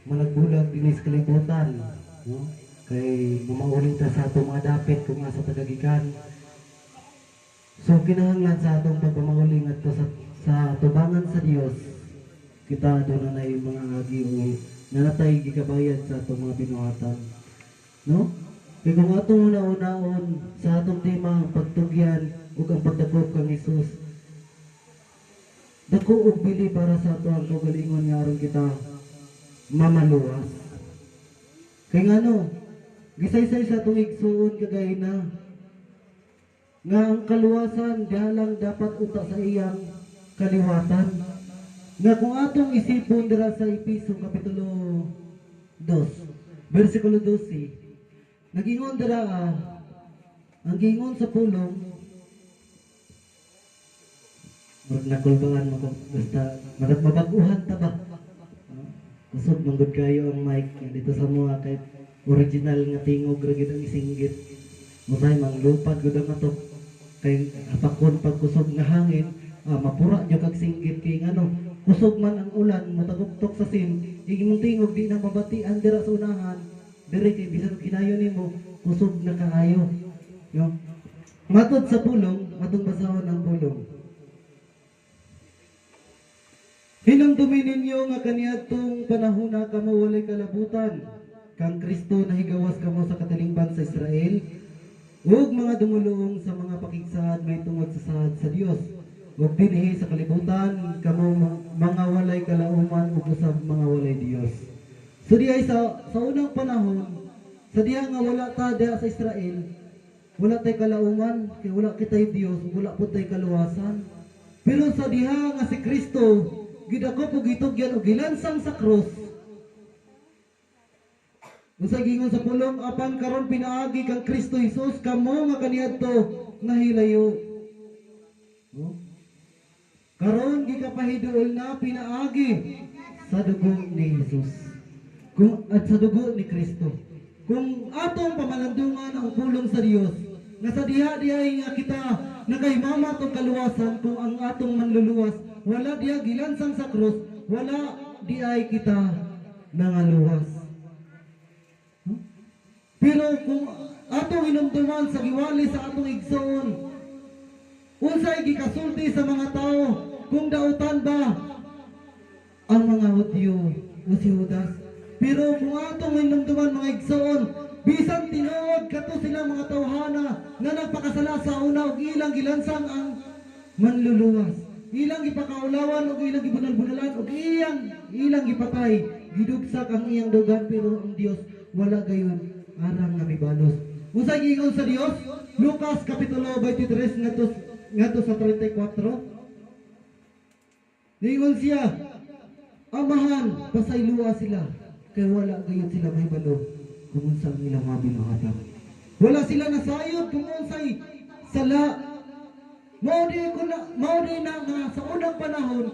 managbulag din sa kalibutan, no? Kay mamaulit ta sa atong mga dapit kung asa tagagikan. So kinahanglan sa atong pagmamauling at sa tubangan sa Dios, kita doon na mga agi o nanatay gikabayad sa atong mga binuhatan, no? Kaya kung atong una-unaon sa atong tema ang pagtugyan ug ang pagdakop kang Hesus, dako og bili para sa ato ang kaugalingon nga aron kita mamaluwas. Kay ngano, gisaysay sa atong igsuon kagay na nga ang kaluwasan diha lang dapat uta sa iyang kaliwatan. Nga kung atong isipon dira sa Episo kapitulo 2, versikulo 12, nagingon dira ang gingon sa pulong, nakulbangan mo kung basta mabaguhan ta ba? Kusog manggod kayo ang mic dito sa mga kay original nga tingog ra gid ang isinggit. Musay manglupad gud ang ato kay apakon pag kusog nga hangin, mapura jud kag singgit kay ngano, kusog man ang ulan mataguktok sa sin, imong tingog di na mabatian dira sa unahan. Dire kay bisan kinayo nimo kusog na kaayo. Yo. Matod sa pulong, matong basahon ang pulong. Hinumdumin ninyo nga kaniadtong panahona kamo walay kalabutan, kang Kristo nahigawas kamo sa katilingban sa Israel, ug mga dumulong sa mga pakigsaad may tungod sa sahad sa Dios. Ug dinhi sa kalibutan kamo mga walay kalauman ug usab mga walay Dios. So diay sa unang panahon, sa diha nga wala ta diha sa Israel, wala tay kalauman, kay wala kitay Dios, wala pud tay kaluwasan. Pero sa diha nga si Kristo gidakop ug gitugyan ug gilansang sa krus. Usa gingon sa pulong, apan karon pinaagi kang Kristo Hesus kamo nga kaniadto nahilayo. No? Karon gikapahiduol na pinaagi sa dugo ni Hesus. At sa dugo ni Kristo. Kung atong pamalandungan ang pulong sa Dios, nga sa diha-dihay nga kita nakahimamat og kaluwasan, kung ang atong manluluwas wala diha gilansang sa krus, wala diay kita nangaluwas. Pero kung atong hinumduman sa giwali sa atong igsoon, unsay gikasulti sa mga tao, kung dautan ba ang mga Hudyo o si Judas. Pero kung atong hinumduman mga igsoon, bisan tinuod kato sila mga tawhana na nagpakasala sa una ug ilang gilansang ang manluluwas. Ilang gipakaulawan ug ilang gibunal-bunalan ug ilang gipatay, gidugsak ang iyang dugan, pero ang Dios wala gayon arang nga mibalos. Unsay giingon sa Dios? Lucas kapitulo 23 ngadto sa 34. Niingon siya, amahan, pasayloa sila, kay wala gayon sila mahibalo kung unsa ang ilang mga binuhatan. Wala sila nasayod kung unsay sala. Mao di na nga sa unang panahon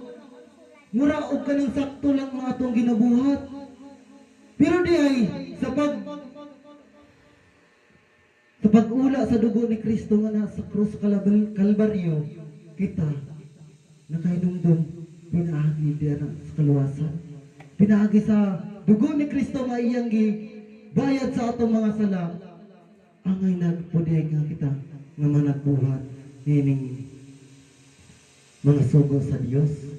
mura og kanang sakto lang mga atong ginabuhat. Pero di ay sa pag-ula sa dugo ni Kristo nga nasa krus Kalbaryo, kita nakahinumdum pinaagi diya na sa kaluwasan. Pinaagi sa dugo ni Kristo nga iyang gibayad sa atong mga sala, angay nagpuday nga kita nga managbuhat nining mga sugo sa Dios.